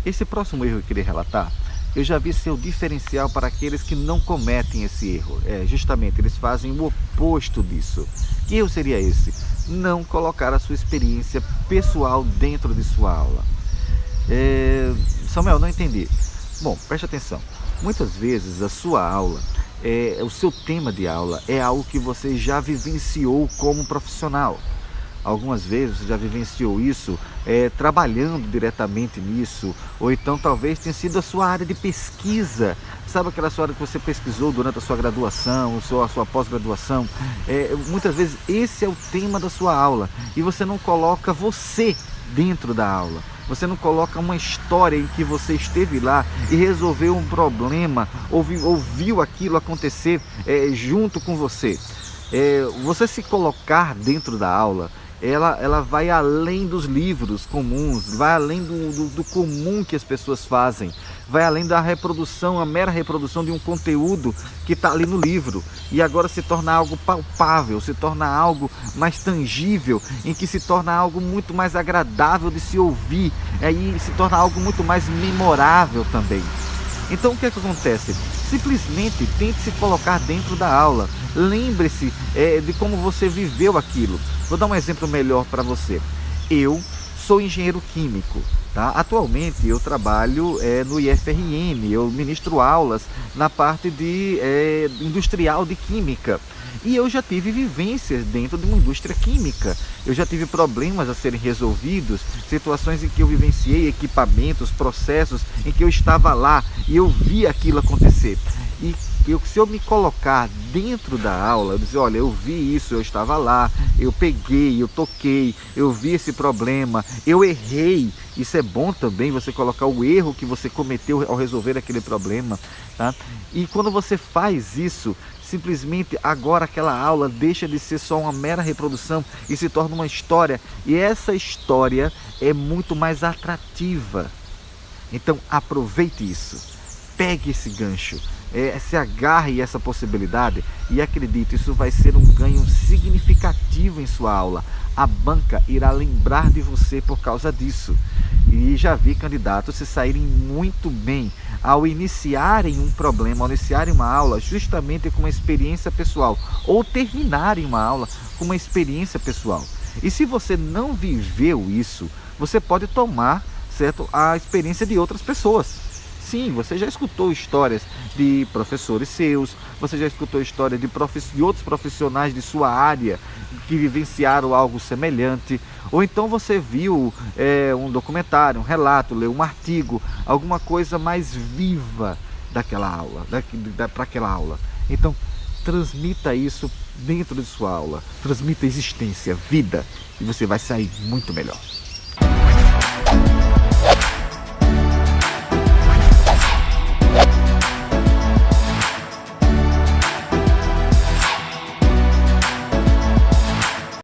Esse próximo erro que eu queria relatar, eu já vi ser o diferencial para aqueles que não cometem esse erro. Justamente, eles fazem o oposto disso. Que erro seria esse? Não colocar a sua experiência pessoal dentro de sua aula. É, Samuel, não entendi. Bom, preste atenção. Muitas vezes a sua aula, o seu tema de aula é algo que você já vivenciou como profissional. Algumas vezes você já vivenciou isso trabalhando diretamente nisso, ou então talvez tenha sido a sua área de pesquisa. Sabe aquela sua área que você pesquisou durante a sua graduação, a sua pós-graduação? Muitas vezes esse é o tema da sua aula e você não coloca você dentro da aula. Você não coloca uma história em que você esteve lá e resolveu um problema, ouviu aquilo acontecer junto com você. Você se colocar dentro da aula, ela vai além dos livros comuns, vai além do comum que as pessoas fazem, vai além da reprodução, a mera reprodução de um conteúdo que está ali no livro, e agora se torna algo palpável, se torna algo mais tangível, em que se torna algo muito mais agradável de se ouvir, e se torna algo muito mais memorável também. Então o que é que acontece? Simplesmente tente se colocar dentro da aula. Lembre-se de como você viveu aquilo. Vou dar um exemplo melhor para você. Eu sou engenheiro químico. Tá? Atualmente eu trabalho no IFRN, eu ministro aulas na parte de industrial de química. E eu já tive vivências dentro de uma indústria química. Eu já tive problemas a serem resolvidos, situações em que eu vivenciei equipamentos, processos em que eu estava lá e eu vi aquilo acontecer. E se eu me colocar dentro da aula, eu dizer, olha, eu vi isso, eu estava lá, eu peguei, eu toquei, eu vi esse problema, eu errei. Isso é bom também, você colocar o erro que você cometeu ao resolver aquele problema, tá? E quando você faz isso, simplesmente agora aquela aula deixa de ser só uma mera reprodução e se torna uma história. E essa história é muito mais atrativa. Então aproveite isso, pegue esse gancho. Se agarre a essa possibilidade e acredite, isso vai ser um ganho significativo em sua aula. A banca irá lembrar de você por causa disso. E já vi candidatos se saírem muito bem ao iniciarem um problema, ao iniciarem uma aula justamente com uma experiência pessoal, ou terminarem uma aula com uma experiência pessoal. E se você não viveu isso, você pode tomar, certo, a experiência de outras pessoas. Sim, você já escutou histórias de professores seus, você já escutou histórias de outros profissionais de sua área que vivenciaram algo semelhante, ou então você viu um documentário, um relato, leu um artigo, alguma coisa mais viva daquela aula, para aquela aula. Então, transmita isso dentro de sua aula, transmita existência, vida, e você vai sair muito melhor.